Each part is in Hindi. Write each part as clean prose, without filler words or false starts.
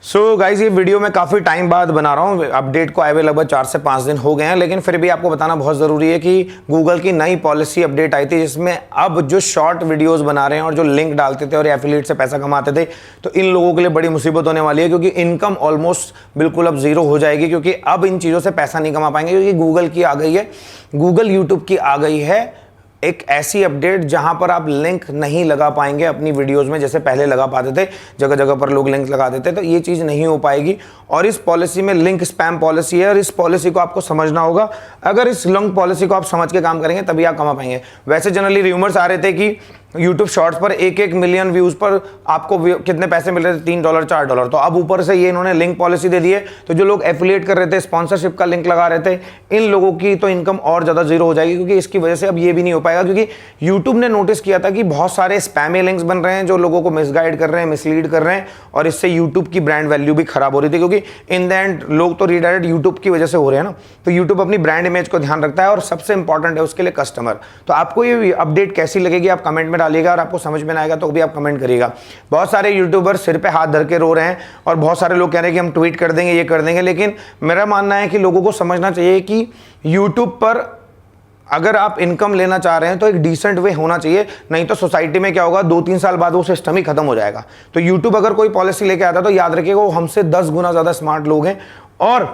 सो गाइज ये वीडियो मैं काफ़ी टाइम बाद बना रहा हूँ। अपडेट को आए हुए लगभग 4 से 5 दिन हो गए हैं, लेकिन फिर भी आपको बताना बहुत ज़रूरी है कि गूगल की नई पॉलिसी अपडेट आई थी, जिसमें अब जो शॉर्ट वीडियोस बना रहे हैं और जो लिंक डालते थे और एफिलिएट से पैसा कमाते थे, तो इन लोगों के लिए बड़ी मुसीबत होने वाली है, क्योंकि इनकम ऑलमोस्ट बिल्कुल अब जीरो हो जाएगी, क्योंकि अब इन चीज़ों से पैसा नहीं कमा पाएंगे, क्योंकि गूगल की आ गई है, गूगल यूट्यूब की आ गई है एक ऐसी अपडेट जहां पर आप लिंक नहीं लगा पाएंगे अपनी वीडियोस में, जैसे पहले लगा पाते थे, जगह जगह पर लोग लिंक लगा देते, तो ये चीज़ नहीं हो पाएगी। और इस पॉलिसी में लिंक स्पैम पॉलिसी है, और इस पॉलिसी को आपको समझना होगा। अगर इस लिंक पॉलिसी को आप समझ के काम करेंगे तभी आप कमा पाएंगे। वैसे जनरली रूमर्स आ रहे थे कि YouTube शॉर्ट्स पर 1-1 मिलियन व्यूज़ पर आपको कितने पैसे मिल रहे थे, $3 $4। तो अब ऊपर से ये इन्होंने लिंक पॉलिसी दे दी है, तो जो लोग एफिलिएट कर रहे थे, स्पॉन्सरशिप का लिंक लगा रहे थे, इन लोगों की तो इनकम और ज़्यादा जीरो हो जाएगी, क्योंकि इसकी वजह से अब ये भी नहीं हो पाएगा। क्योंकि YouTube ने नोटिस किया था कि बहुत सारे स्पैमी लिंक्स बन रहे हैं जो लोगों को मिसगाइड कर रहे हैं, मिसलीड कर रहे हैं, और इससे YouTube की ब्रांड वैल्यू भी खराब हो रही थी, क्योंकि इन द एंड लोग तो रीडायरेक्ट YouTube की वजह से हो रहे हैं ना। तो YouTube अपनी ब्रांड इमेज को ध्यान रखता है, और सबसे इंपॉर्टेंट है उसके लिए कस्टमर। तो आपको ये अपडेट कैसी लगेगी आप कमेंट में डालिएगा, और आपको समझ में आएगा तो भी आप कमेंट करिएगा। बहुत सारे यूट्यूबर सिर पे हाथ धर के रो रहे हैं, और बहुत सारे लोग कह रहे हैं कि हम ट्वीट कर देंगे, ये कर देंगे, लेकिन मेरा मानना है कि लोगों को समझना चाहिए कि यूट्यूब पर अगर आप इनकम लेना चाह रहे हैं तो एक डिसेंट वे होना चाहिए, नहीं तो सोसाइटी में क्या होगा, 2-3 साल बाद वो सिस्टम ही खत्म हो जाएगा। तो यूट्यूब अगर कोई पॉलिसी लेके आता है तो याद रखिएगा वो हमसे 10 गुना ज़्यादा स्मार्ट लोग हैं, और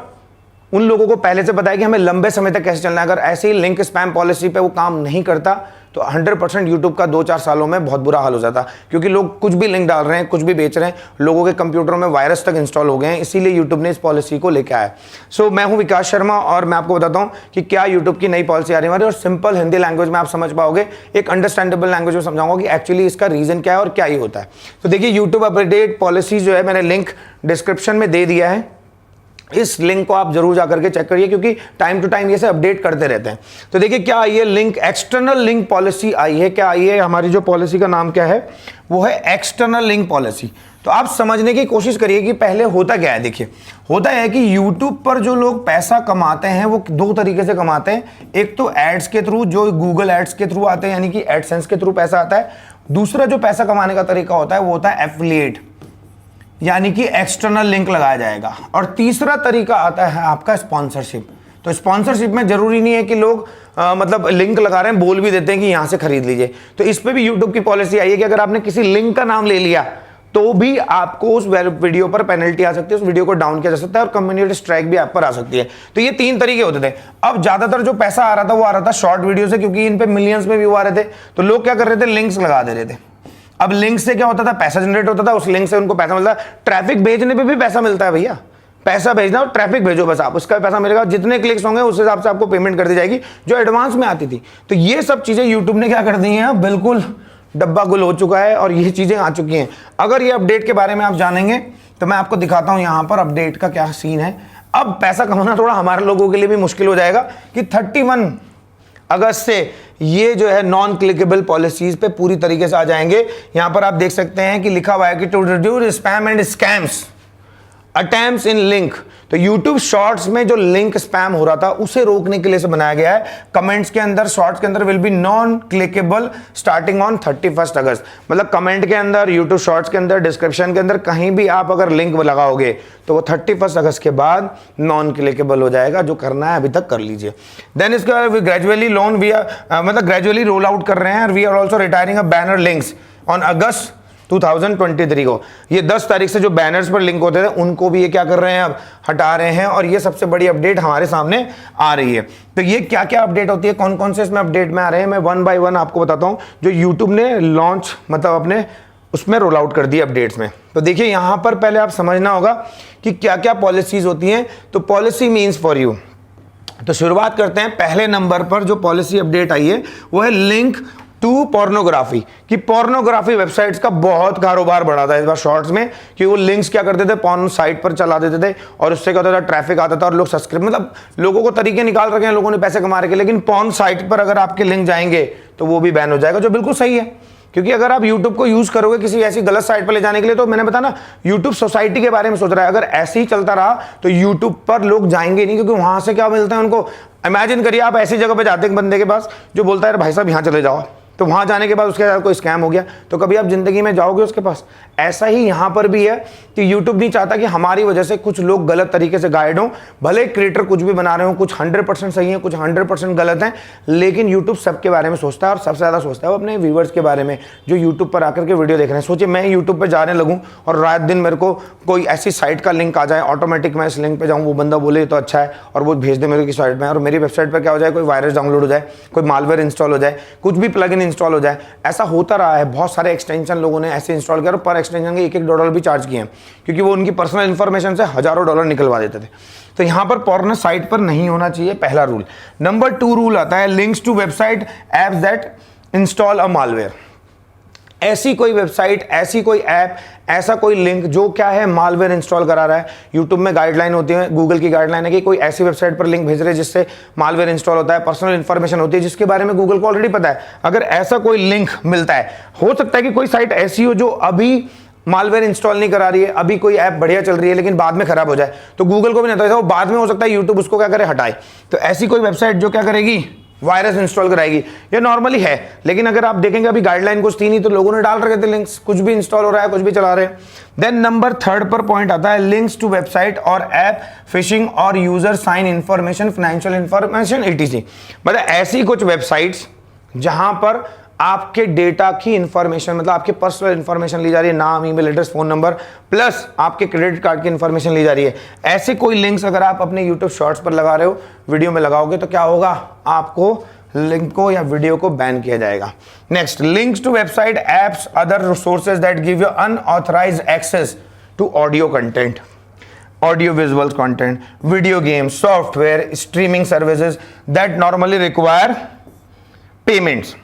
उन लोगों को पहले से पता है कि हमें लंबे समय तक कैसे चलना है। अगर ऐसे ही लिंक स्पैम पॉलिसी पे वो काम नहीं करता तो 100% यूट्यूब का 2-4 सालों में बहुत बुरा हाल हो जाता, क्योंकि लोग कुछ भी लिंक डाल रहे हैं, कुछ भी बेच रहे हैं, लोगों के कंप्यूटरों में वायरस तक इंस्टॉल हो गए हैं, इसीलिए यूट्यूब ने इस पॉलिसी को लेकर आया। सो मैं हूं विकास शर्मा, और मैं आपको बताता हूं कि क्या यूट्यूब की नई पॉलिसी आ रही है, और सिंपल हिंदी लैंग्वेज में आप समझ पाओगे, एक अंडरस्टैंडेबल लैंग्वेज में समझाऊंगा कि एक्चुअली इसका रीजन क्या है और क्या ही होता है। तो देखिए, यूट्यूब अपडेट पॉलिसी जो है मैंने लिंक डिस्क्रिप्शन में दे दिया है, इस लिंक को आप जरूर जाकर के चेक करिए, क्योंकि टाइम टू टाइम ये से अपडेट करते रहते हैं। तो देखिए क्या आई है, लिंक एक्सटर्नल लिंक पॉलिसी आई है। क्या आई है, हमारी जो पॉलिसी का नाम क्या है, वो है एक्सटर्नल लिंक पॉलिसी। तो आप समझने की कोशिश करिए कि पहले होता क्या है। देखिए, होता है कि YouTube पर जो लोग पैसा कमाते हैं वो 2 तरीके से कमाते हैं। एक तो एड्स के थ्रू, जो गूगल एड्स के थ्रू आते हैं, यानी कि एडसेंस के थ्रू पैसा आता है। दूसरा जो पैसा कमाने का तरीका होता है वो होता है एफिलिएट, यानी कि एक्सटर्नल लिंक लगाया जाएगा। और तीसरा तरीका आता है आपका स्पॉन्सरशिप। तो स्पॉन्सरशिप में जरूरी नहीं है कि लोग मतलब लिंक लगा रहे हैं, बोल भी देते हैं कि यहां से खरीद लीजिए। तो इस पे भी यूट्यूब की पॉलिसी आई है कि अगर आपने किसी लिंक का नाम ले लिया तो भी आपको उस वीडियो पर पेनल्टी आ सकती है, उस वीडियो को डाउन किया जा सकता है, और कम्युनिटी स्ट्राइक भी आप पर आ सकती है। तो ये 3 तरीके होते थे। अब ज्यादातर जो पैसा आ रहा था वो आ रहा था शॉर्ट वीडियो से, क्योंकि इन पे मिलियंस में व्यू आ रहे थे। तो लोग क्या कर रहे थे, लिंक्स लगा दे रहे थे। अब लिंक से क्या होता था, पैसा जनरेट होता था, उस लिंक से उनको पैसा मिलता है। ट्रैफिक भेजने पे भी पैसा मिलता है भैया, पैसा भेजना और ट्रैफिक भेजो बस आप, उसका पैसा मिलेगा। जितने क्लिक्स होंगे उस हिसाब से आपको पेमेंट कर दी जाएगी, जो एडवांस में आती थी। तो ये सब चीजें यूट्यूब ने क्या कर दी हैं, बिल्कुल डब्बा गुल हो चुका है, और ये चीजें आ चुकी हैं। अगर ये अपडेट के बारे में आप जानेंगे तो मैं आपको दिखाता हूं यहां पर अपडेट का क्या सीन है। अब पैसा कमाना थोड़ा हमारे लोगों के लिए भी मुश्किल हो जाएगा कि 31 अगस्त से ये जो है नॉन क्लिकेबल पॉलिसीज पे पूरी तरीके से आ जाएंगे। यहां पर आप देख सकते हैं कि लिखा हुआ है कि to reduce spam and scams attempts in link. तो YouTube शॉर्ट्स में जो लिंक स्पैम हो रहा था उसे रोकने के लिए से बनाया गया है। कमेंट्स के अंदर, शॉर्ट्स के अंदर will be non clickable starting on 31 अगस्त। मतलब कमेंट के अंदर, YouTube शॉर्ट्स के अंदर, डिस्क्रिप्शन के अंदर कहीं भी आप अगर लिंक लगाओगे तो वो 31 अगस्त के बाद नॉन क्लिकेबल हो जाएगा। जो करना है अभी तक कर लीजिए। देन इसके बाद ग्रेजुअली मतलब ग्रेजुअली रोल आउट कर रहे हैं, और we are also retiring a banner links on August 2023 को। ये 10 तारीख से जो बैनर्स पर लिंक होते थे उनको भी ये क्या कर रहे हैं, अब हटा रहे हैं। और ये सबसे बड़ी अपडेट हमारे सामने आ रही है। तो ये क्या क्या अपडेट होती है, कौन कौन से इसमें अपडेट में आ रहे हैं, मैं 1 बाय 1 आपको बताता हूं, जो यूट्यूब ने लॉन्च मतलब अपने उसमें रोल आउट कर दी अपडेट्स में। तो देखिए, यहां पर पहले आप समझना होगा कि क्या क्या पॉलिसीज होती हैं। तो पॉलिसी मीन्स फॉर यू। तो शुरुआत करते हैं, पहले नंबर पर जो पॉलिसी अपडेट आई है वो है लिंक टू पोर्नोग्राफी। कि पोर्नोग्राफी वेबसाइट्स का बहुत कारोबार बढ़ा था इस बार शॉर्ट्स में, कि वो लिंक्स क्या करते थे, पॉर्न साइट पर चला देते थे, और उससे क्या होता था, ट्रैफिक आता था और लोग सब्सक्राइब, मतलब लोगों को तरीके निकाल रखे हैं लोगों ने पैसे कमा रखे। लेकिन पॉर्न साइट पर अगर आपके लिंक जाएंगे तो वो भी बैन हो जाएगा, जो बिल्कुल सही है। क्योंकि अगर आप YouTube को यूज करोगे किसी ऐसी गलत साइट पर ले जाने के लिए, तो मैंने बताया ना, YouTube सोसाइटी के बारे में सोच रहा है। अगर ऐसे ही चलता रहा तो YouTube पर लोग जाएंगे नहीं, क्योंकि वहां से क्या मिलता है उनको। इमेजिन करिए आप ऐसी जगह पे जाते हैं बंदे के पास जो बोलता है भाई साहब यहाँ चले जाओ, तो वहां जाने के बाद उसके साथ कोई स्कैम हो गया तो कभी आप जिंदगी में जाओगे उसके पास। ऐसा ही यहां पर भी है कि YouTube नहीं चाहता कि हमारी वजह से कुछ लोग गलत तरीके से गाइड हों। भले क्रिएटर कुछ भी बना रहे हो, कुछ 100% सही है, कुछ 100% गलत है, लेकिन YouTube सबके बारे में सोचता है और सबसे ज्यादा सोचता है वो अपने व्यूवर्स के बारे में जो YouTube पर आकर के वीडियो देख रहे हैं। सोचिए मैं YouTube पर जाने लगूं और रात दिन मेरे को कोई ऐसी साइट का लिंक आ जाए, ऑटोमेटिक मैं इस लिंक पे जाऊं, वो बंदा बोले तो अच्छा है और वो भेज दे मेरे की साइट में, और मेरी वेबसाइट पर क्या हो जाए, कोई वायरस डाउनलोड हो जाए, कोई मालवेयर इंस्टॉल हो जाए, कुछ भी प्लगइन इंस्टॉल हो जाए। ऐसा होता रहा है, बहुत सारे एक्सटेंशन लोगों ने ऐसे इंस्टॉल किया और पर एक्सटेंशन के $1 भी चार्ज किए हैं क्योंकि वो उनकी पर्सनल इंफॉर्मेशन से हजारों डॉलर निकलवा देते थे। तो यहां पर पॉर्न साइट पर नहीं होना चाहिए, पहला रूल। नंबर 2 रूल आता है links to website apps that install a malware. ऐसी कोई वेबसाइट, ऐसी कोई ऐप, ऐसा कोई लिंक जो क्या है मालवेयर इंस्टॉल करा रहा है। यूट्यूब में गाइडलाइन होती है, गूगल की गाइडलाइन है कि कोई ऐसी वेबसाइट पर लिंक भेज रहे हैं जिससे मालवेयर इंस्टॉल होता है, पर्सनल इंफॉर्मेशन होती है जिसके बारे में गूगल को ऑलरेडी पता है। अगर ऐसा कोई लिंक मिलता है, हो सकता है कि कोई साइट ऐसी हो जो अभी मालवेयर इंस्टॉल नहीं करा रही है, अभी कोई ऐप बढ़िया चल रही है लेकिन बाद में खराब हो जाए, तो गूगल को भी नहीं पता, वो बाद में हो सकता है यूट्यूब उसको क्या करे, हटाए। तो ऐसी कोई वेबसाइट जो क्या करेगी, वायरस इंस्टॉल कराएगी, ये नॉर्मली है। लेकिन अगर आप देखेंगे अभी गाइडलाइन कुछ थी नहीं तो लोगों ने डाल रखे थे लिंक्स, कुछ भी इंस्टॉल हो रहा है, कुछ भी चला रहे हैं। देन नंबर 3 पर पॉइंट आता है लिंक्स टू वेबसाइट और ऐप फिशिंग और user sign information, financial information etc। मतलब ऐसी कुछ वेबसाइट्स जहां पर आपके डेटा की इंफॉर्मेशन, मतलब आपके पर्सनल इंफॉर्मेशन ली जा रही है, नाम, email address, phone number, plus आपके क्रेडिट कार्ड की इंफॉर्मेशन ली जा रही है। ऐसे कोई लिंक्स अगर आप अपने यूट्यूब शॉर्ट्स पर लगा रहे हो, वीडियो में लगाओगे तो क्या होगा, आपको लिंक को या वीडियो को बैन किया जाएगा। Next, links to website, apps, other resources that give you unauthorised access to audio content, audio visuals content, video games, software, streaming services that normally require payments।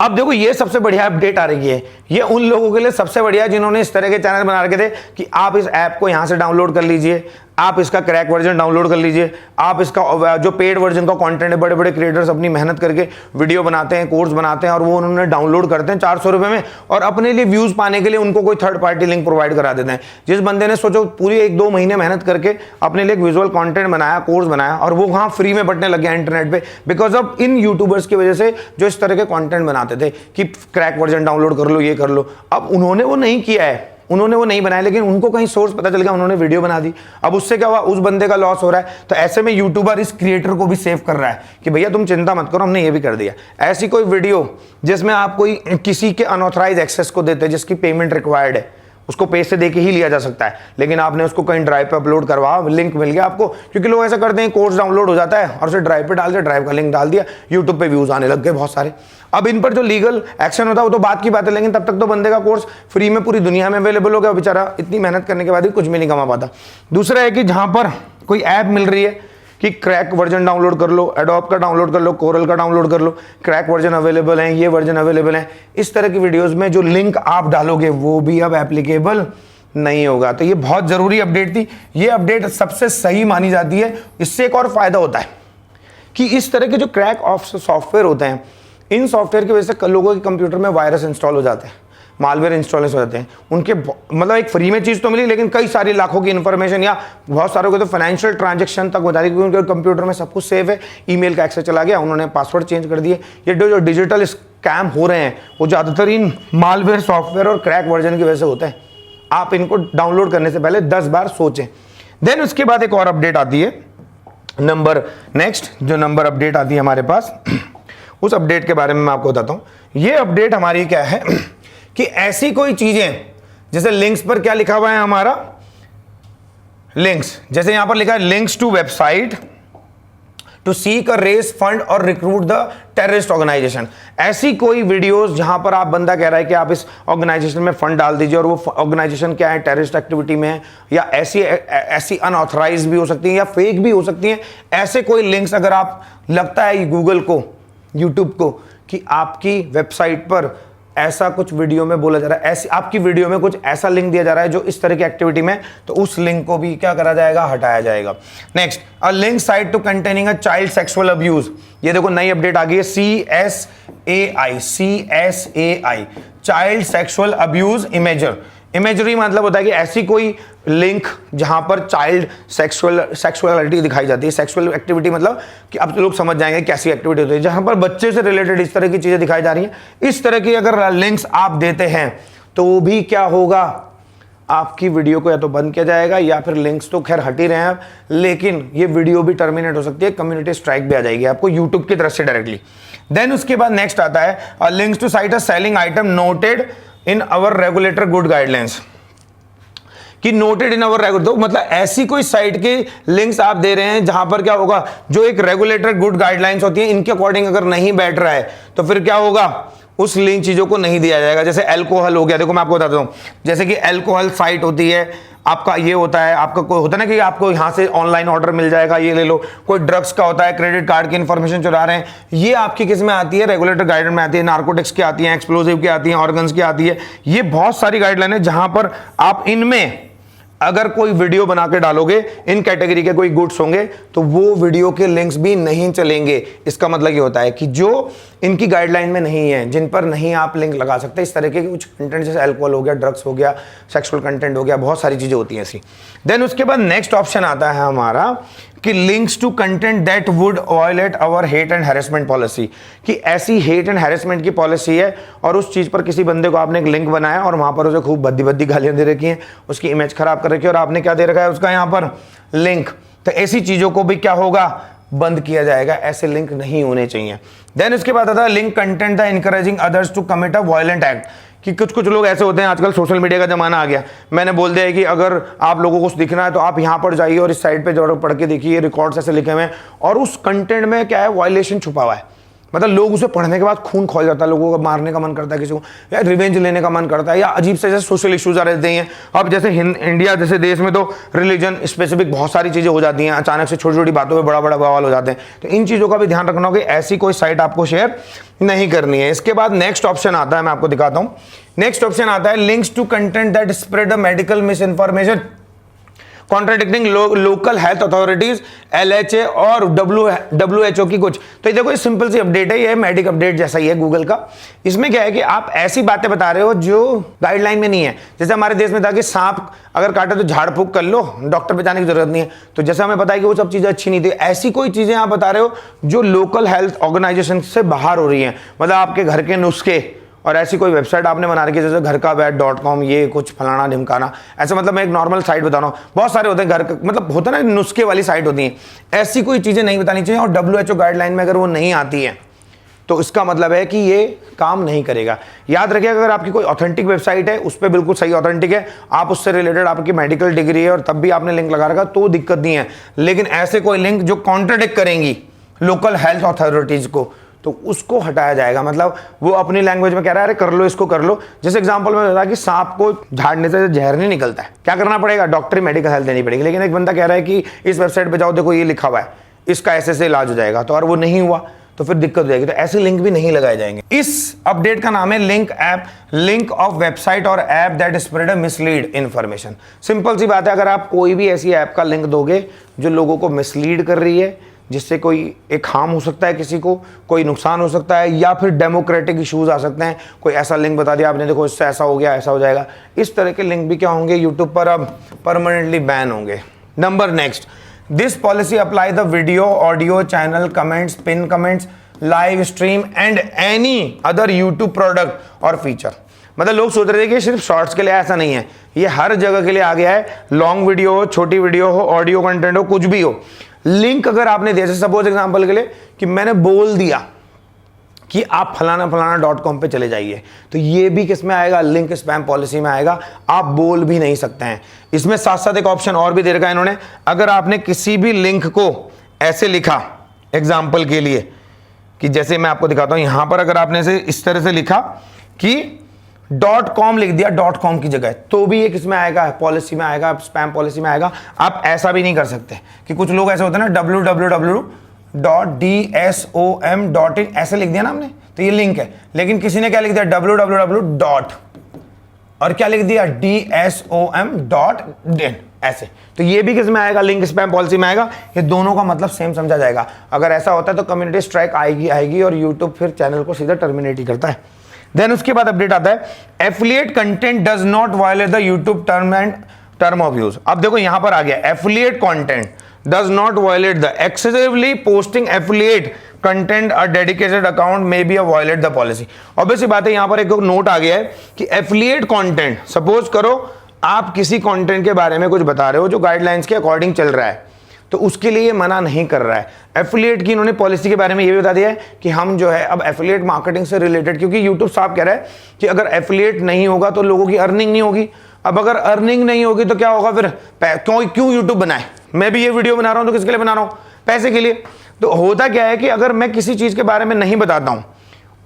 अब देखो ये सबसे बढ़िया अपडेट आ रही है, ये उन लोगों के लिए सबसे बढ़िया जिन्होंने इस तरह के चैनल बना रखे थे कि आप इस ऐप को यहां से डाउनलोड कर लीजिए, आप इसका क्रैक वर्जन डाउनलोड कर लीजिए, आप इसका जो पेड वर्जन का कंटेंट है, बड़े बड़े क्रिएटर्स अपनी मेहनत करके वीडियो बनाते हैं, कोर्स बनाते हैं और वो उन्होंने डाउनलोड करते हैं 400 रुपए में, और अपने लिए व्यूज पाने के लिए उनको कोई थर्ड पार्टी लिंक प्रोवाइड करा देते हैं। जिस बंदे ने सोचो पूरी 1-2 महीने मेहनत करके अपने लिए एक विजुअल कॉन्टेंट बनाया, कोर्स बनाया, और वो वहां फ्री में बटने लग गया इंटरनेट पे बिकॉज ऑफ इन यूट्यूबर्स की वजह से जो इस तरह के कॉन्टेंट बनाते थे कि क्रैक वर्जन डाउनलोड कर लो, ये कर लो। अब उन्होंने वो नहीं किया है, उन्होंने वो नहीं बनाया, लेकिन उनको कहीं सोर्स पता चल गया, उन्होंने वीडियो बना दी। अब उससे क्या हुआ, उस बंदे का लॉस हो रहा है। तो ऐसे में यूट्यूबर इस क्रिएटर को भी सेव कर रहा है कि भैया तुम चिंता मत करो, हमने ये भी कर दिया। ऐसी कोई वीडियो जिसमें आप कोई किसी के अनऑथराइज एक्सेस को देते हैं, जिसकी पेमेंट रिक्वायर्ड है, उसको पैसे देके ही लिया जा सकता है, लेकिन आपने उसको कहीं ड्राइव पे अपलोड करवा, लिंक मिल गया आपको, क्योंकि लोग ऐसा करते हैं कोर्स डाउनलोड हो जाता है और उसे ड्राइव पे डाल दिया, ड्राइव का लिंक डाल दिया, यूट्यूब पे व्यूज आने लग गए बहुत सारे। अब इन पर जो लीगल एक्शन होता है वो तो बात की बात है, लेकिन तब तक तो बंदे का कोर्स फ्री में पूरी दुनिया में अवेलेबल हो गया, बेचारा इतनी मेहनत करने के बाद भी कुछ भी नहीं कमा पाता। दूसरा है कि जहां पर कोई ऐप मिल रही है कि क्रैक वर्जन डाउनलोड कर लो, एडोब का डाउनलोड कर लो, कोरल का डाउनलोड कर लो, क्रैक वर्जन अवेलेबल है, ये वर्जन अवेलेबल है, इस तरह की वीडियोस में जो लिंक आप डालोगे वो भी अब एप्लीकेबल नहीं होगा। तो ये बहुत जरूरी अपडेट थी, ये अपडेट सबसे सही मानी जाती है। इससे एक और फायदा होता है कि इस तरह के जो क्रैक ऑफ सॉफ्टवेयर होते हैं, इन सॉफ्टवेयर की वजह से लोगों के कंप्यूटर में वायरस इंस्टॉल हो जाते हैं, मालवेयर इंस्टॉल हो जाते हैं। उनके मतलब एक फ्री में चीज़ तो मिली, लेकिन कई सारी लाखों की इंफॉर्मेशन या बहुत सारों के तो फाइनेंशियल ट्रांजैक्शन तक बता दी, क्योंकि उनके कंप्यूटर में सब कुछ सेव है, ईमेल का एक्सेस चला गया, उन्होंने पासवर्ड चेंज कर दिए। ये जो डिजिटल स्कैम हो रहे हैं वो ज़्यादातर इन मालवेयर सॉफ्टवेयर और क्रैक वर्जन की वजह से होते हैं। आप इनको डाउनलोड करने से पहले 10 बार सोचें। देन उसके बाद एक और अपडेट आती है, नेक्स्ट जो नंबर अपडेट आती है हमारे पास, उस अपडेट के बारे में मैं आपको बताता हूं। ये अपडेट हमारी क्या है कि ऐसी कोई चीजें, जैसे लिंक्स पर क्या लिखा हुआ है हमारा, लिंक्स, जैसे यहां पर लिखा है links to website to seek a race fund और रिक्रूट द टेररिस्ट ऑर्गेनाइजेशन। ऐसी कोई वीडियोस जहां पर आप बंदा कह रहा है कि आप इस ऑर्गेनाइजेशन में फंड डाल दीजिए, और वो ऑर्गेनाइजेशन क्या है, टेररिस्ट एक्टिविटी में है, या ऐसी अनऑथराइज भी हो सकती है या फेक भी हो सकती है। ऐसे कोई लिंक्स अगर आप लगता है गूगल को, यूट्यूब को, कि आपकी वेबसाइट पर ऐसा कुछ वीडियो में बोला जा रहा है, ऐसी आपकी वीडियो में कुछ ऐसा लिंक दिया जा रहा है जो इस तरह की एक्टिविटी में, तो उस लिंक को भी क्या करा जाएगा, हटाया जाएगा। Next, a link site to containing a child sexual abuse. ये देखो नई अपडेट आ गई है, CSAI, child sexual abuse imager imagery मतलब होता है कि ऐसी कोई लिंक जहां पर चाइल्ड सेक्सुअलिटी दिखाई जाती है। सेक्सुअल एक्टिविटी मतलब कि अब लोग समझ जाएंगे कैसी एक्टिविटी होती है, जहां पर बच्चे से रिलेटेड इस तरह की चीजें दिखाई जा रही हैं। इस तरह की अगर लिंक्स आप देते हैं तो वो भी क्या होगा, आपकी वीडियो को या तो बंद किया जाएगा या फिर लिंक्स तो खैर हट ही रहे हैं, लेकिन ये वीडियो भी टर्मिनेट हो सकती है, कम्युनिटी स्ट्राइक भी आ जाएगी आपको यूट्यूब की तरफ से डायरेक्टली। देन उसके बाद नेक्स्ट आता है links to site a selling item noted in our regulator good guidelines, कि नोटेड इन अवर रेगुलेटर, तो मतलब ऐसी कोई साइट के लिंक्स आप दे रहे हैं जहां पर क्या होगा, जो एक रेगुलेटर गुड गाइडलाइंस होती है इनके अकॉर्डिंग अगर नहीं बैठ रहा है तो फिर क्या होगा, उस लिंक चीजों को नहीं दिया जाएगा। जैसे अल्कोहल हो गया, देखो मैं आपको बताता हूं, जैसे कि अल्कोहल साइट होती है, आपका ये होता है, आपका कोई होता है ना कि आपको यहां से ऑनलाइन ऑर्डर मिल जाएगा, ये ले लो। कोई ड्रग्स का होता है, क्रेडिट कार्ड की इंफॉर्मेशन चुरा रहे हैं, ये आपकी किस में आती है, रेगुलेटर गाइडलाइन में आती है। नार्कोटिक्स की आती है, एक्सप्लोजिव की आती है, ऑर्गन्स की आती है, ये बहुत सारी गाइडलाइन है जहां पर आप इनमें अगर कोई वीडियो बना के डालोगे, इन कैटेगरी के कोई गुड्स होंगे तो वो वीडियो के लिंक्स भी नहीं चलेंगे। इसका मतलब ये होता है कि जो इनकी गाइडलाइन में नहीं है, जिन पर नहीं आप लिंक लगा सकते, इस तरह के कुछ कंटेंट जैसे अल्कोहल हो गया, ड्रग्स हो गया, सेक्सुअल कंटेंट हो गया, बहुत सारी चीजें होती हैं ऐसी। देन उसके बाद नेक्स्ट ऑप्शन आता है हमारा कि links to content that would violate our hate and harassment policy, कि ऐसी हेट एंड हैरेसमेंट की पॉलिसी है और उस चीज पर किसी बंदे को आपने एक लिंक बनाया और वहां पर उसे खूब भद्दी भद्दी गालियां दे रखी हैं, उसकी इमेज खराब कर रखी है और आपने क्या दे रखा है उसका यहाँ पर लिंक, तो ऐसी चीजों को भी क्या होगा, बंद किया जाएगा। ऐसे लिंक नहीं होने चाहिए। देन उसके बाद आता है link content the encouraging others to commit a violent act, कि कुछ कुछ लोग ऐसे होते हैं, आजकल सोशल मीडिया का जमाना आ गया, मैंने बोल दिया है कि अगर आप लोगों को कुछ दिखना है तो आप यहां पर जाइए और इस साइट पे जरूर पढ़ के देखिए, रिकॉर्ड्स ऐसे लिखे हुए हैं और उस कंटेंट में क्या है, वायलेशन छुपा हुआ है। मतलब लोग उसे पढ़ने के बाद खून खौल जाता है, लोगों को मारने का मन करता है, किसी को या रिवेंज लेने का मन करता है, या अजीब से जैसे सोशल इश्यूज आ रहते हैं। अब जैसे इंडिया जैसे देश में तो रिलीजन स्पेसिफिक बहुत सारी चीजें हो जाती हैं, अचानक से छोटी छोटी बातों पे बड़ा बड़ा बवाल हो जाते हैं, तो इन चीजों का भी ध्यान रखना होगा कि ऐसी कोई साइट आपको शेयर नहीं करनी है। इसके बाद नेक्स्ट ऑप्शन आता है, मैं आपको दिखाता हूं। नेक्स्ट ऑप्शन आता है links to content that spread a medical misinformation contradicting local health authorities, LHA और WHO की कुछ। तो ये देखो ये सिंपल सी अपडेट है, ये मेडिक अपडेट जैसा ही है गूगल का। इसमें क्या है कि आप ऐसी बातें बता रहे हो जो गाइडलाइन में नहीं है। जैसे हमारे देश में था कि सांप अगर काटे तो झाड़ फूक कर लो, डॉक्टर पे जाने की जरूरत नहीं है, तो जैसे हमें पता है कि वो सब चीजें अच्छी नहीं थी, ऐसी कोई चीजें आप बता रहे हो जो लोकल हेल्थ ऑर्गेनाइजेशन से बाहर हो रही है, मतलब आपके घर के नुस्खे, और ऐसी कोई वेबसाइट आपने बना रखी है जैसे घर का बैट.com, ये कुछ फलाना ढिमकाना, ऐसे मतलब मैं एक नॉर्मल साइट बता रहा हूँ, बहुत सारे होते हैं घर का, मतलब होता है ना नुस्खे वाली साइट होती है, ऐसी कोई चीजें नहीं बतानी चाहिए। और WHO गाइडलाइन में अगर वो नहीं आती है तो इसका मतलब है कि ये काम नहीं करेगा। याद रखिए अगर आपकी कोई ऑथेंटिक वेबसाइट है, उस पर बिल्कुल सही ऑथेंटिक है, आप उससे रिलेटेड आपकी मेडिकल डिग्री है और तब भी आपने लिंक लगा रखा तो दिक्कत नहीं है, लेकिन ऐसे कोई लिंक जो कॉन्ट्राडिक्ट करेंगी लोकल हेल्थ अथॉरिटीज को तो उसको हटाया जाएगा। मतलब वो अपनी लैंग्वेज में कह रहा है अरे कर लो इसको कर लो। जैसे एग्जांपल में बताया कि सांप को झाड़ने से जहर नहीं निकलता है, क्या करना पड़ेगा, डॉक्टरी मेडिकल हेल्प देनी पड़ेगी। लेकिन एक बंदा कह रहा है कि इस वेबसाइट पे जाओ देखो ये लिखा हुआ है, इसका ऐसे इलाज हो जाएगा, तो और वो नहीं हुआ तो फिर दिक्कत हो जाएगी। तो ऐसे लिंक भी नहीं लगाए जाएंगे। इस अपडेट का नाम है link app, link of website और app that spread mislead information. Simple सी बात है, अगर आप कोई भी ऐसी ऐप का लिंक दोगे जो लोगों को मिसलीड कर रही है, जिससे कोई एक हार्म हो सकता है, किसी को कोई नुकसान हो सकता है, या फिर डेमोक्रेटिक इश्यूज आ सकते हैं, कोई ऐसा लिंक बता दिया आपने देखो इससे ऐसा हो गया ऐसा हो जाएगा, इस तरह के लिंक भी क्या होंगे यूट्यूब पर अब परमानेंटली बैन होंगे। Number next, this policy apply the video, audio, channel, comments, pin comments, live stream and any other YouTube product और फीचर। मतलब लोग सोच रहे थे कि सिर्फ शॉर्ट्स के लिए, ऐसा नहीं है, ये हर जगह के लिए आ गया है। लॉन्ग वीडियो हो, छोटी वीडियो हो, ऑडियो कंटेंट हो, कुछ भी हो, लिंक अगर आपने दिया, सपोज एग्जांपल के लिए कि मैंने बोल दिया कि आप फलाना फलाना .com पे चले जाइए, तो ये भी किस में आएगा, लिंक स्पैम पॉलिसी में आएगा। आप बोल भी नहीं सकते हैं। इसमें साथ साथ एक ऑप्शन और भी दे रखा है इन्होंने, अगर आपने किसी भी लिंक को ऐसे लिखा एग्जाम्पल के लिए कि जैसे मैं आपको दिखाता हूं, यहां पर अगर आपने से इस तरह से लिखा कि .com लिख दिया .com की जगह, तो भी ये किस में आएगा, पॉलिसी में आएगा, स्पैम पॉलिसी में आएगा। आप ऐसा भी नहीं कर सकते कि कुछ लोग ऐसे होते हैं ना www.dsom.in ऐसे लिख दिया ना हमने, तो ये लिंक है, लेकिन किसी ने क्या लिख दिया www. और क्या लिख दिया DSOM.in ऐसे, तो ये भी किस में आएगा, लिंक स्पैम पॉलिसी में आएगा। ये दोनों का मतलब सेम समझा जाएगा। अगर ऐसा होता है तो कम्युनिटी स्ट्राइक आएगी और यूट्यूब फिर चैनल को सीधा टर्मिनेट ही करता है। देन उसके बाद अपडेट आता है affiliate content does not violate the YouTube term of use. अब देखो यहां पर आ गया affiliate content does not violate the excessively posting affiliate content a dedicated account may be a violate the policy. Obviously बात है, यहां पर एक नोट आ गया है कि एफिलिएट कंटेंट, सपोज करो आप किसी कंटेंट के बारे में कुछ बता रहे हो जो गाइडलाइंस के अकॉर्डिंग चल रहा है, तो उसके लिए मना नहीं कर रहा है। एफिलिएट की इन्होंने पॉलिसी के बारे में ये भी बता दिया है कि हम जो है अब एफिलिएट मार्केटिंग से रिलेटेड, क्योंकि यूट्यूब साफ कह रहा है कि अगर एफिलिएट नहीं होगा तो लोगों की अर्निंग नहीं होगी। अब अगर अर्निंग नहीं होगी तो क्या होगा फिर, क्यों यूट्यूब बनाए? मैं भी ये वीडियो बना रहा हूं तो किसके लिए बना रहा हूं? पैसे के लिए। तो होता क्या है कि अगर मैं किसी चीज के बारे में नहीं बताता हूं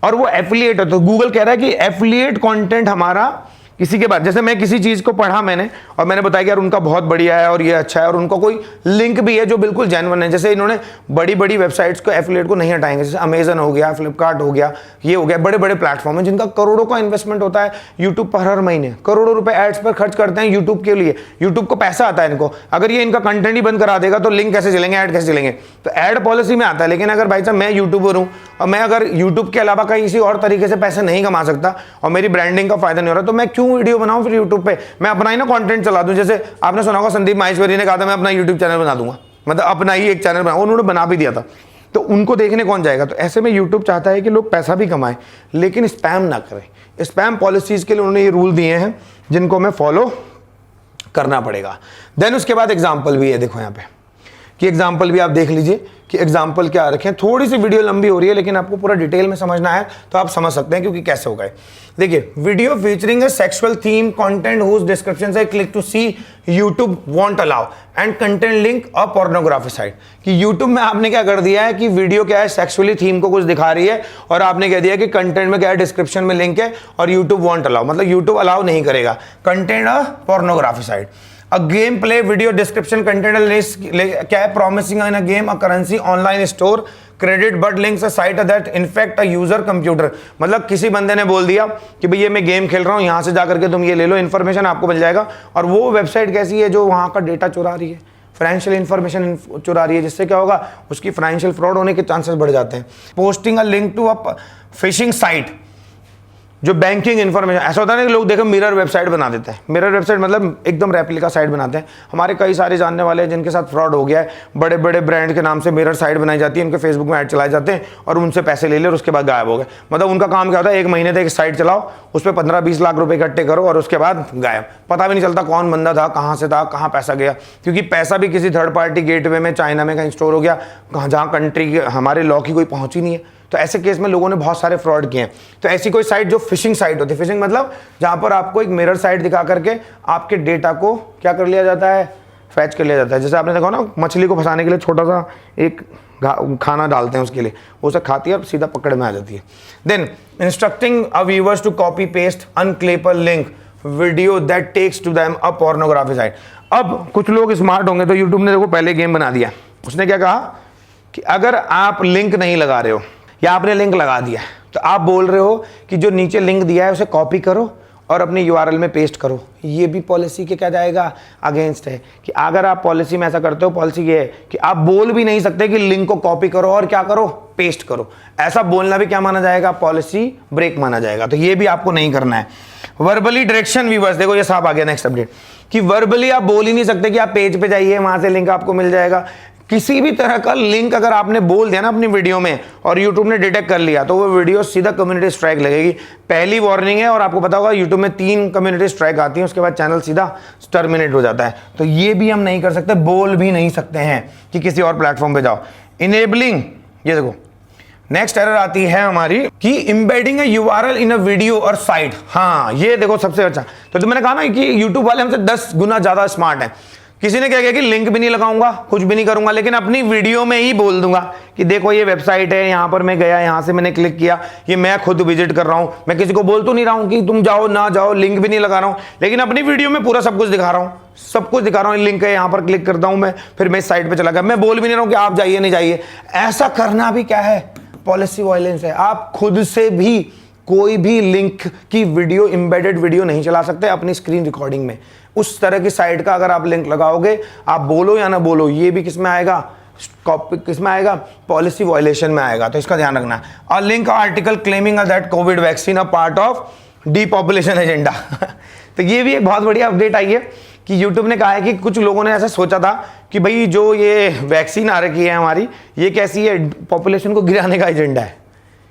और वो एफिलिएट है, तो गूगल कह रहा है कि एफिलिएट कंटेंट हमारा किसी के बाद, जैसे मैं किसी चीज को पढ़ा मैंने और मैंने बताया कि यार उनका बहुत बढ़िया है और ये अच्छा है और उनका कोई लिंक भी है जो बिल्कुल जेन्युइन है। जैसे इन्होंने बड़ी बड़ी वेबसाइट्स को एफिलिएट को नहीं हटाएंगे, जैसे अमेजन हो गया, फ्लिपकार्ट हो गया, ये हो गया, बड़े बड़े प्लेटफॉर्म है जिनका करोड़ों का इन्वेस्टमेंट होता है यूट्यूब पर हर महीने, करोड़ों रुपए एड्स पर खर्च करते हैं यूट्यूब के लिए। यूट्यूब को पैसा आता है इनको, अगर ये इनका कंटेंट ही बंद करा देगा तो लिंक कैसे चलेंगे, ऐड कैसे चलेंगे? तो ऐड पॉलिसी में आता है। लेकिन अगर भाई साहब मैं यूट्यूबर हूं और मैं अगर यूट्यूब के अलावा कहीं किसी और तरीके से पैसे नहीं कमा सकता और मेरी ब्रांडिंग का फायदा नहीं हो रहा, तो मैं क्यों वीडियो बनाऊं फिर यूट्यूब पे? मैं अपना ही ना कंटेंट चला दूं। जैसे आपने सुना होगा संदीप माहेश्वरी ने कहा था मैं अपना यूट्यूब चैनल बना दूंगा, मतलब अपना ही एक चैनल बना, उन्होंने बना भी दिया था, तो उनको देखने कौन जाएगा? तो ऐसे में यूट्यूब चाहता है कि लोग पैसा भी कमाएं लेकिन स्पैम ना करें। स्पैम पॉलिसीज के लिए उन्होंने ये रूल दिए हैं जिनको हमें फॉलो करना पड़ेगा। देन उसके बाद एग्जाम्पल भी है, देखो यहाँ पे कि एग्जाम्पल भी आप देख लीजिए कि एग्जाम्पल क्या रखें। थोड़ी सी वीडियो लंबी हो रही है लेकिन आपको पूरा डिटेल में समझना है तो आप समझ सकते हैं क्योंकि कैसे होगा। देखिए, video featuring a sexual theme content whose description से click to see YouTube won't allow and content link और पोर्नोग्राफी साइट। कि यूट्यूब में आपने क्या कर दिया है कि वीडियो क्या है, सेक्सुअली थीम को कुछ दिखा रही है और आपने कह दिया कि कंटेंट में क्या है, डिस्क्रिप्शन में लिंक है और यूट्यूब वॉन्ट अलाउ, मतलब यूट्यूब अलाउ नहीं करेगा content pornography site. A game play video description content क्या है, promising in a game a currency online store credit but links a site that infect a user computer। मतलब किसी बंदे ने बोल दिया कि भैया मैं गेम खेल रहा हूँ, यहाँ से जाकर के तुम ये ले लो, इन्फॉर्मेशन आपको मिल जाएगा। और वो वेबसाइट कैसी है जो वहाँ का डेटा चुरा रही है, फाइनेंशियल इन्फॉर्मेशन चुरा रही है, जिससे क्या होगा, उसकी फाइनेंशियल फ्रॉड होने के चांसेस बढ़ जाते हैं। Posting a link to a phishing site, जो बैंकिंग इन्फॉर्मेशन, ऐसा होता है ना कि लोग देखो मिरर वेबसाइट बना देते हैं। मिरर वेबसाइट मतलब एकदम रेप्लिका साइट बनाते हैं। हमारे कई सारे जानने वाले हैं जिनके साथ फ्रॉड हो गया है, बड़े बड़े ब्रांड के नाम से मिरर साइट बनाई जाती है, उनके फेसबुक में ऐड चलाए जाते हैं और उनसे पैसे ले ले और उसके बाद गायब हो गए। मतलब उनका काम क्या होता है, एक महीने तक एक साइट चलाओ, उस पर 15-20 लाख रुपए इकट्ठे करो और उसके बाद गायब। पता भी नहीं चलता कौन बंदा था, कहाँ से था, कहाँ पैसा गया, क्योंकि पैसा भी किसी थर्ड पार्टी गेटवे में चाइना में कहीं स्टोर हो गया, जहाँ कंट्री हमारे लॉ की कोई पहुँच ही नहीं है। तो ऐसे केस में लोगों ने बहुत सारे फ्रॉड किए हैं। तो ऐसी कोई साइट जो फिशिंग साइट होती है, फिशिंग मतलब जहां पर आपको एक मिरर साइट दिखा करके आपके डेटा को क्या कर लिया जाता है, फैच कर लिया जाता है। जैसे आपने देखा ना, मछली को फंसाने के लिए छोटा सा एक खाना डालते हैं उसके लिए, वो उसे खाती है और सीधा पकड़ में आ जाती है। Then instructing a viewers to copy paste unclickable link video that takes to them a pornography site. अब कुछ लोग स्मार्ट होंगे तो यूट्यूब ने देखो पहले गेम बना दिया। उसने क्या कहा कि अगर आप लिंक नहीं लगा रहे हो या आपने लिंक लगा दिया तो आप बोल रहे हो कि जो नीचे लिंक दिया है उसे कॉपी करो और अपनी यूआरएल में पेस्ट करो। ये भी पॉलिसी के क्या जाएगा, अगेंस्ट है। कि अगर आप पॉलिसी में ऐसा करते हो, पॉलिसी ये है कि आप बोल भी नहीं सकते कि लिंक को कॉपी करो और क्या करो, पेस्ट करो। ऐसा बोलना भी क्या माना जाएगा, पॉलिसी ब्रेक माना जाएगा। तो ये भी आपको नहीं करना है। वर्बली डायरेक्शन व्यूअर्स, देखो ये साफ आ गया नेक्स्ट अपडेट कि वर्बली आप बोल ही नहीं सकते कि आप पेज पे जाइए, वहां से लिंक आपको मिल जाएगा। किसी भी तरह का लिंक अगर आपने बोल दिया ना अपनी वीडियो में और यूट्यूब ने डिटेक्ट कर लिया तो वो वीडियो सीधा कम्युनिटी स्ट्राइक लगेगी। पहली वार्निंग है और आपको पता होगा यूट्यूब में 3 कम्युनिटी स्ट्राइक आती है, उसके बाद चैनल सीधा टर्मिनेट हो जाता है। तो ये भी हम नहीं कर सकते, बोल भी नहीं सकते हैं कि किसी और प्लेटफॉर्म पे जाओ। इनेबलिंग, ये देखो नेक्स्ट एरर आती है हमारी कि embedding URL in a video और साइट। हाँ, ये देखो सबसे अच्छा। तो मैंने कहा ना कि यूट्यूब वाले हमसे 10 गुना ज्यादा स्मार्ट हैं। किसी ने क्या किया कि लिंक भी नहीं लगाऊंगा, कुछ भी नहीं करूंगा, लेकिन अपनी वीडियो में ही बोल दूंगा कि देखो ये वेबसाइट है, यहां पर मैं गया, यहां से मैंने क्लिक किया, ये मैं खुद विजिट कर रहा हूं। मैं किसी को बोल तो नहीं रहा हूं कि तुम जाओ ना जाओ, लिंक भी नहीं लगा रहा हूं, लेकिन अपनी वीडियो में पूरा सब कुछ दिखा रहा हूं, सब कुछ दिखा रहा हूं। लिंक है, यहां पर क्लिक करता हूं मैं, फिर मैं इस साइट पर चला गया। मैं बोल भी नहीं रहा हूं कि आप जाइए नहीं जाइए। ऐसा करना भी क्या है, पॉलिसी वायलेंस है। आप खुद से भी कोई भी लिंक की वीडियो, एम्बेडेड वीडियो नहीं चला सकते अपनी स्क्रीन रिकॉर्डिंग में। उस तरह की साइट का अगर आप लिंक लगाओगे, आप बोलो या ना बोलो, ये भी किस में आएगा, किसमें आएगा, पॉलिसी वायलेशन में आएगा, तो इसका ध्यान रखना है। A link article claiming that covid vaccine a part of depopulation agenda. तो ये भी एक बहुत बढ़िया अपडेट आई है कि यूट्यूब ने कहा है कि कुछ लोगों ने ऐसा सोचा था कि भाई जो ये वैक्सीन आ रखी है हमारी, ये कैसी है, पॉपुलेशन को गिराने का एजेंडा है,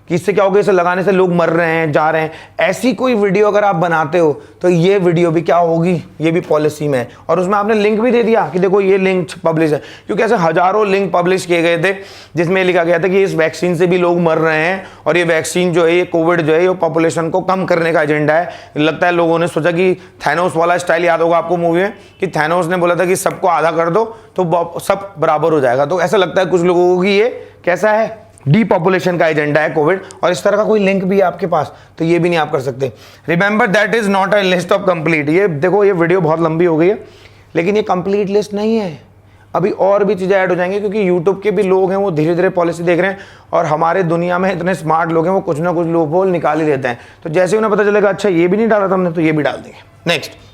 कि इससे क्या होगा, इसे लगाने से लोग मर रहे हैं, जा रहे हैं। ऐसी कोई वीडियो अगर आप बनाते हो तो ये वीडियो भी क्या होगी, ये भी पॉलिसी में है। और उसमें आपने लिंक भी दे दिया कि देखो ये लिंक पब्लिश है, क्योंकि ऐसे हजारों लिंक पब्लिश किए गए थे जिसमें लिखा गया था कि इस वैक्सीन से भी लोग मर रहे हैं और ये वैक्सीन जो है, ये कोविड जो है, ये पॉपुलेशन को कम करने का एजेंडा है। लगता है लोगों ने सोचा कि थैनोस वाला स्टाइल याद होगा आपको मूवी में, कि थैनोस ने बोला था कि सबको आधा कर दो तो सब बराबर हो जाएगा। तो ऐसा लगता है कुछ लोगों को कि ये कैसा है, डीपॉपुलेशन का एजेंडा है कोविड, और इस तरह का कोई लिंक भी है आपके पास तो ये भी नहीं आप कर सकते। Remember that is not a list of complete. ये देखो, ये वीडियो बहुत लंबी हो गई है, लेकिन ये कंप्लीट लिस्ट नहीं है, अभी और भी चीज़ें ऐड हो जाएंगी, क्योंकि यूट्यूब के भी लोग हैं वो धीरे धीरे पॉलिसी देख रहे हैं, और हमारे दुनिया में इतने स्मार्ट लोग हैं वो कुछ ना कुछ लूपहोल निकाल ही देते हैं। तो जैसे उन्हें पता चलेगा अच्छा ये भी नहीं डाला था हमने, तो ये भी डाल देंगे। नेक्स्ट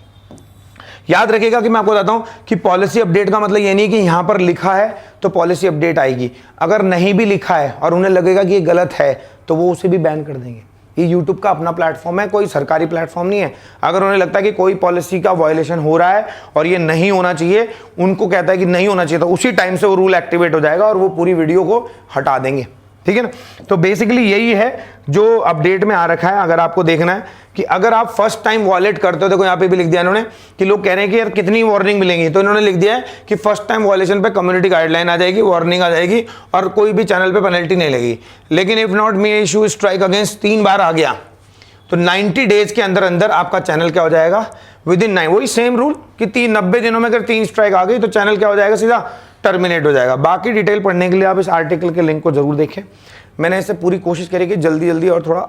याद रखिएगा कि मैं आपको बताता हूं कि पॉलिसी अपडेट का मतलब ये नहीं कि यहां पर लिखा है तो पॉलिसी अपडेट आएगी। अगर नहीं भी लिखा है और उन्हें लगेगा कि ये गलत है तो वो उसे भी बैन कर देंगे। ये यूट्यूब का अपना प्लेटफॉर्म है, कोई सरकारी प्लेटफॉर्म नहीं है। अगर उन्हें लगता है कि कोई पॉलिसी का वायलेशन हो रहा है और ये नहीं होना चाहिए, उनको कहता है कि नहीं होना चाहिए, तो उसी टाइम से वो रूल एक्टिवेट हो जाएगा और वो पूरी वीडियो को हटा देंगे। ठीक है ना। तो बेसिकली यही है जो अपडेट में आ रखा है। अगर आपको देखना है कि अगर आप फर्स्ट टाइम वॉलेट करते हो, देखो यहाँ पे भी लिख दिया इन्होंने कि लोग कह रहे हैं कि यार कितनी वार्निंग मिलेंगी, तो इन्होंने लिख दिया है कि फर्स्ट टाइम वॉलेशन पे कम्युनिटी गाइडलाइन आ जाएगी, वार्निंग आ जाएगी और कोई भी चैनल पे पेनल्टी नहीं लगेगी। लेकिन if not may issue strike against 3 बार आ गया तो 90 डेज के अंदर अंदर आपका चैनल क्या हो जाएगा, विद इन 9, वही सेम रूल कि 90 दिनों में अगर 3 स्ट्राइक आ गई तो चैनल क्या हो जाएगा, सीधा टर्मिनेट हो जाएगा। बाकी डिटेल पढ़ने के लिए आप इस आर्टिकल के लिंक को जरूर देखें। मैंने ऐसे पूरी कोशिश करी कि जल्दी जल्दी और थोड़ा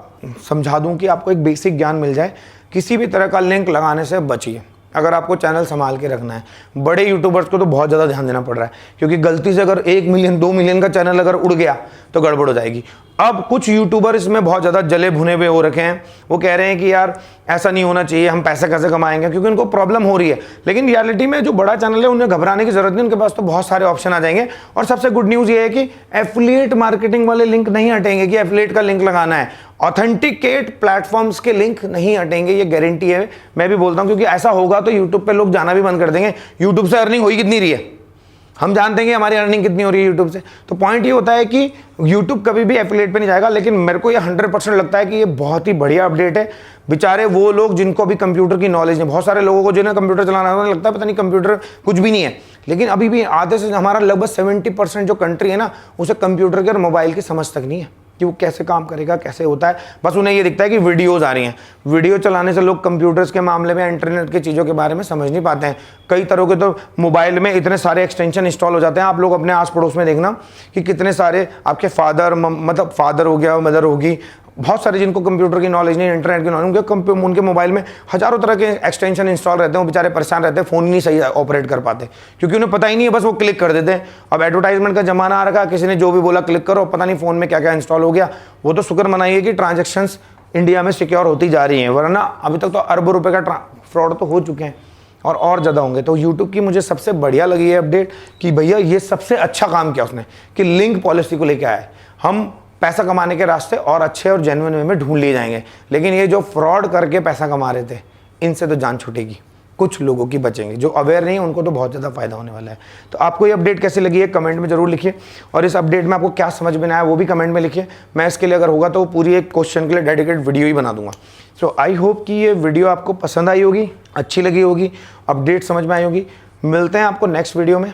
समझा दूं कि आपको एक बेसिक ज्ञान मिल जाए। किसी भी तरह का लिंक लगाने से बचिए अगर आपको चैनल संभाल के रखना है। बड़े यूट्यूबर्स को तो बहुत ज़्यादा ध्यान देना पड़ रहा है, क्योंकि गलती से अगर 1 मिलियन 2 मिलियन का चैनल अगर उड़ गया तो गड़बड़ हो जाएगी। अब कुछ यूट्यूबर इसमें बहुत ज़्यादा जले भुने हुए हो रखे हैं, वो कह रहे हैं कि यार ऐसा नहीं होना चाहिए, हम पैसे कैसे कमाएंगे, क्योंकि उनको प्रॉब्लम हो रही है। लेकिन रियलिटी में जो बड़ा चैनल है उन्हें घबराने की जरूरत नहीं, उनके पास तो बहुत सारे ऑप्शन आ जाएंगे। और सबसे गुड न्यूज़ ये है कि एफिलिएट मार्केटिंग वाले लिंक नहीं हटेंगे कि एफिलिएट का लिंक लगाना है, ऑथेंटिकेट प्लेटफॉर्म्स के लिंक नहीं हटेंगे, ये गारंटी है। मैं भी बोलता हूँ, क्योंकि ऐसा होगा तो यूट्यूब पे लोग जाना भी बंद कर देंगे। यूट्यूब से अर्निंग हो ही कितनी रही है, हम जानते हैं कि हमारी अर्निंग कितनी हो रही है यूट्यूब से। तो पॉइंट ये होता है कि यूट्यूब कभी भी एफिलिएट पे नहीं जाएगा। लेकिन मेरे को ये 100% लगता है कि ये बहुत ही बढ़िया अपडेट है। बेचारे वो लोग जिनको भी कंप्यूटर की नॉलेज नहीं, बहुत सारे लोगों को जिन्हें कंप्यूटर चलाना है लगता है पता नहीं कंप्यूटर कुछ भी नहीं है, लेकिन अभी भी आधे से हमारा लगभग 70% जो कंट्री है ना, उसे कंप्यूटर के और मोबाइल की समझ तक नहीं है कि वो कैसे काम करेगा, कैसे होता है। बस उन्हें ये दिखता है कि वीडियोस आ रही हैं। वीडियो चलाने से लोग कंप्यूटर्स के मामले में, इंटरनेट की चीज़ों के बारे में समझ नहीं पाते हैं। कई तरह के तो मोबाइल में इतने सारे एक्सटेंशन इंस्टॉल हो जाते हैं। आप लोग अपने आस पड़ोस में देखना कि कितने सारे आपके मतलब फादर हो गया, मदर होगी, बहुत सारे जिनको कंप्यूटर की नॉलेज नहीं, इंटरनेट की नॉलेज, उनके मोबाइल में हजारों तरह के एक्सटेंशन इंस्टॉल रहते हैं। वो बेचारे परेशान रहते हैं, फ़ोन नहीं सही ऑपरेट कर पाते, क्योंकि उन्हें पता ही नहीं है, बस वो क्लिक कर देते हैं। अब एडवर्टाइजमेंट का जमाना आ रखा, किसी ने जो भी बोला क्लिक करो, पता नहीं फ़ोन में क्या क्या इंस्टॉल हो गया। वो तो शुक्र मनाइए कि ट्रांजेक्शन्स इंडिया में सिक्योर होती जा रही हैं, वरना अभी तक तो अरबों रुपये का फ्रॉड तो हो चुके हैं और ज़्यादा होंगे। तो यूट्यूब की मुझे सबसे बढ़िया लगी है अपडेट कि भैया ये सबसे अच्छा काम किया उसने कि लिंक पॉलिसी को लेकर आया। हम पैसा कमाने के रास्ते और अच्छे और जेन्युइन वे में ढूंढ लिए जाएंगे, लेकिन ये जो फ्रॉड करके पैसा कमा रहे थे इनसे तो जान छूटेगी। कुछ लोगों की बचेंगे, जो अवेयर नहीं है उनको तो बहुत ज़्यादा फायदा होने वाला है। तो आपको ये अपडेट कैसी लगी है कमेंट में जरूर लिखिए, और इस अपडेट में आपको क्या समझ में आया वो भी कमेंट में लिखिए। मैं इसके लिए अगर होगा तो पूरी एक क्वेश्चन के लिए डेडिकेट वीडियो ही बना दूंगा। सो आई होप कि ये वीडियो आपको पसंद आई होगी, अच्छी लगी होगी, अपडेट समझ में आई होगी। मिलते हैं आपको नेक्स्ट वीडियो में।